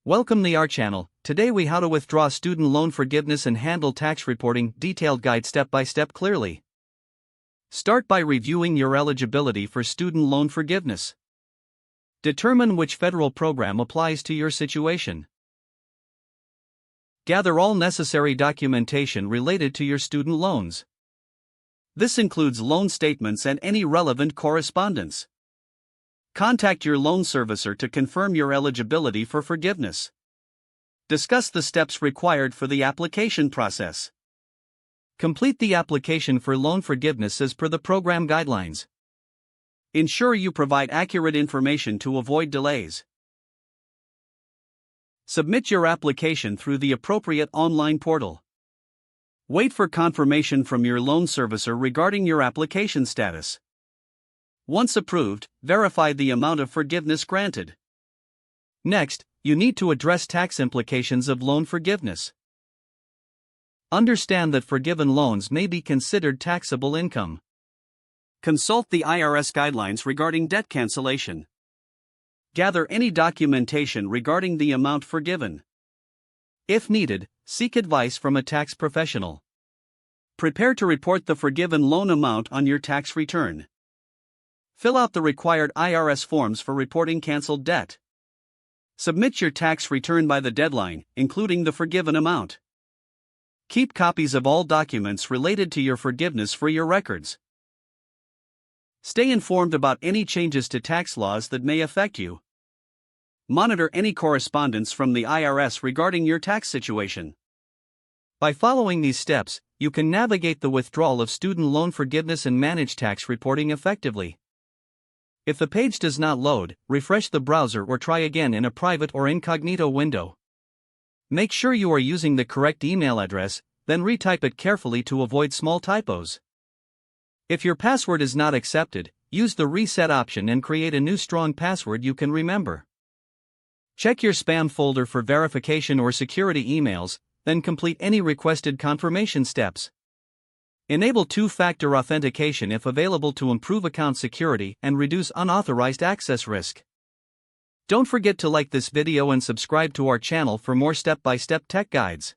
Welcome to our channel. Today we how to withdraw student loan forgiveness and handle tax reporting. Detailed guide step by step clearly. Start by reviewing your eligibility for student loan forgiveness. Determine which federal program applies to your situation. Gather all necessary documentation related to your student loans. This includes loan statements and any relevant correspondence. Contact your loan servicer to confirm your eligibility for forgiveness. Discuss the steps required for the application process. Complete the application for loan forgiveness as per the program guidelines. Ensure you provide accurate information to avoid delays. Submit your application through the appropriate online portal. Wait for confirmation from your loan servicer regarding your application status. Once approved, verify the amount of forgiveness granted. Next, you need to address tax implications of loan forgiveness. Understand that forgiven loans may be considered taxable income. Consult the IRS guidelines regarding debt cancellation. Gather any documentation regarding the amount forgiven. If needed, seek advice from a tax professional. Prepare to report the forgiven loan amount on your tax return. Fill out the required IRS forms for reporting canceled debt. Submit your tax return by the deadline, including the forgiven amount. Keep copies of all documents related to your forgiveness for your records. Stay informed about any changes to tax laws that may affect you. Monitor any correspondence from the IRS regarding your tax situation. By following these steps, you can navigate the withdrawal of student loan forgiveness and manage tax reporting effectively. If the page does not load, refresh the browser or try again in a private or incognito window. Make sure you are using the correct email address, then retype it carefully to avoid small typos. If your password is not accepted, use the reset option and create a new strong password you can remember. Check your spam folder for verification or security emails, then complete any requested confirmation steps. Enable two-factor authentication if available to improve account security and reduce unauthorized access risk. Don't forget to like this video and subscribe to our channel for more step-by-step tech guides.